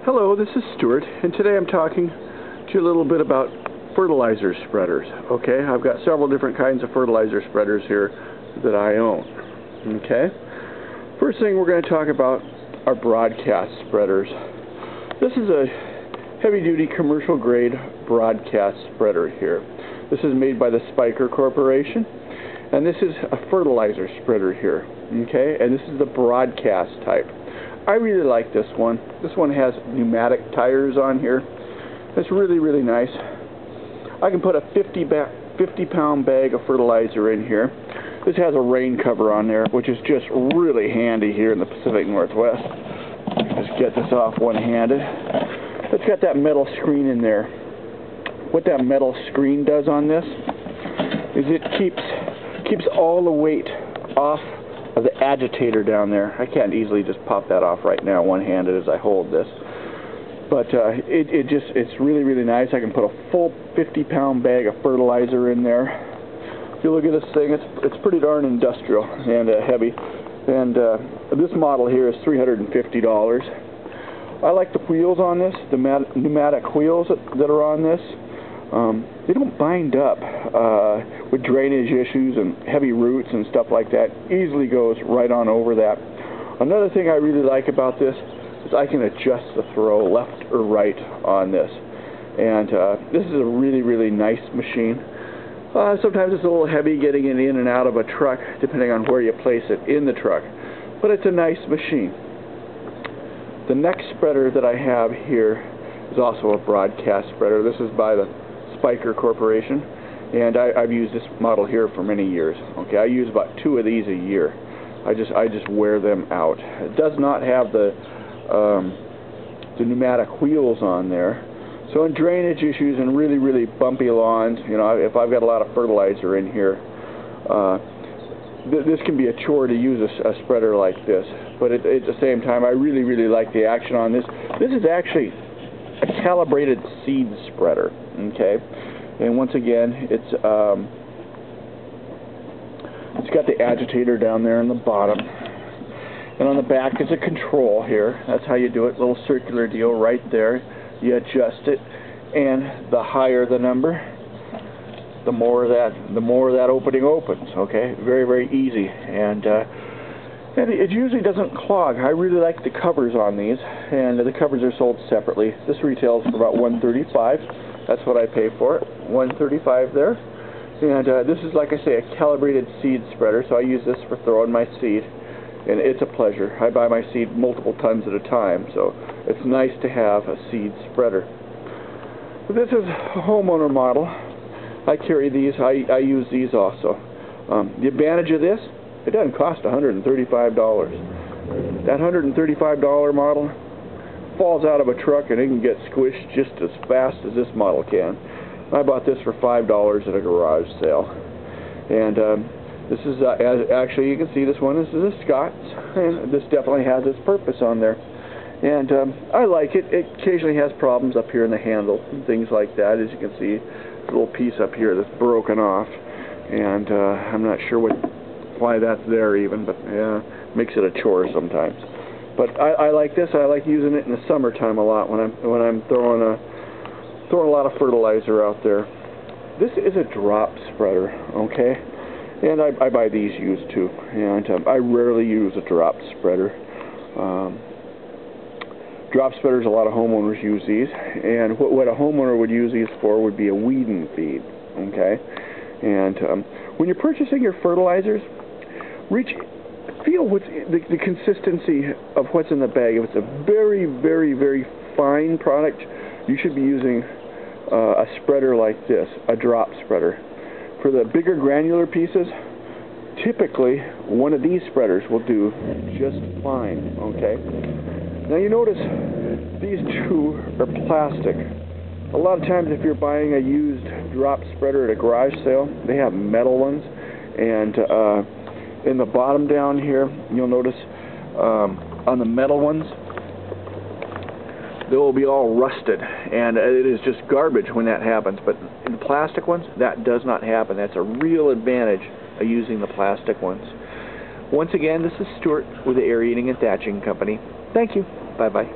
Hello, this is Stuart, and today I'm talking to you a little bit about fertilizer spreaders. Okay, I've got several different kinds of fertilizer spreaders here that I own. Okay, first thing we're going to talk about are broadcast spreaders. This is a heavy-duty commercial grade broadcast spreader here. This is made by the Spiker Corporation, and this is a fertilizer spreader here. Okay, and this is the broadcast type. I really like this one. This one has pneumatic tires on here. It's really nice. I can put a 50-pound bag of fertilizer in here. This has a rain cover on there, which is just really handy here in the Pacific Northwest. Just get this off one-handed. It's got that metal screen in there. What that metal screen does on this is it keeps all the weight off of the agitator down there. I can't easily just pop that off right now one-handed as I hold this. But it's really nice. I can put a full 50-pound bag of fertilizer in there. If you look at this thing, it's pretty darn industrial and heavy. And this model here is $350. I like the wheels on this, the pneumatic wheels that are on this. They don't bind up with drainage issues and heavy roots and stuff like that. Easily goes right on over that. Another thing I really like about this is I can adjust the throw left or right on this. And this is a really nice machine. Sometimes it's a little heavy getting it in and out of a truck, depending on where you place it in the truck. But it's a nice machine. The next spreader that I have here is also a broadcast spreader. This is by the Spiker Corporation, and I've used this model here for many years. Okay, I use about 2 of these a year. I just wear them out. It does not have the pneumatic wheels on there, so in drainage issues and really bumpy lawns, you know, if I've got a lot of fertilizer in here, this can be a chore to use a spreader like this. But at the same time, I really like the action on this. This is actually a calibrated seed spreader. Okay, and once again, it's got the agitator down there in the bottom, and on the back is a control here. That's how you do it. Little circular deal right there. You adjust it, and the higher the number, the more that opening opens. Okay, very easy, and it usually doesn't clog. I really like the covers on these, and the covers are sold separately. This retails for about $135. That's what I pay for it, $135 there. And this is, like I say, a calibrated seed spreader, so I use this for throwing my seed, and it's a pleasure. I buy my seed multiple tons at a time, so it's nice to have a seed spreader. But this is a homeowner model. I carry these. I use these also. The advantage of this, it doesn't cost $135. That $135 model falls out of a truck and it can get squished just as fast as this model can. I bought this for $5 at a garage sale. And this is, actually you can see this one, this is a Scott's, and this definitely has its purpose on there. And I like it. It occasionally has problems up here in the handle and things like that. As you can see, a little piece up here that's broken off. And I'm not sure why that's there even, but yeah, makes it a chore sometimes. But I like this. I like using it in the summertime a lot when I'm throwing a lot of fertilizer out there. This is a drop spreader, okay? And I buy these used too. And I rarely use a drop spreader. Drop spreaders, a lot of homeowners use these. And what a homeowner would use these for would be a weed and feed, okay? And when you're purchasing your fertilizers, feel what's the consistency of what's in the bag. If it's a very fine product, you should be using a spreader like this, a drop spreader. For the bigger granular pieces, typically one of these spreaders will do just fine. Okay. Now you notice these 2 are plastic. A lot of times if you're buying a used drop spreader at a garage sale, they have metal ones, and in the bottom down here, you'll notice on the metal ones, they will be all rusted, and it is just garbage when that happens. But in the plastic ones, that does not happen. That's a real advantage of using the plastic ones. Once again, this is Stuart with the Aerating and Thatching Company. Thank you. Bye-bye.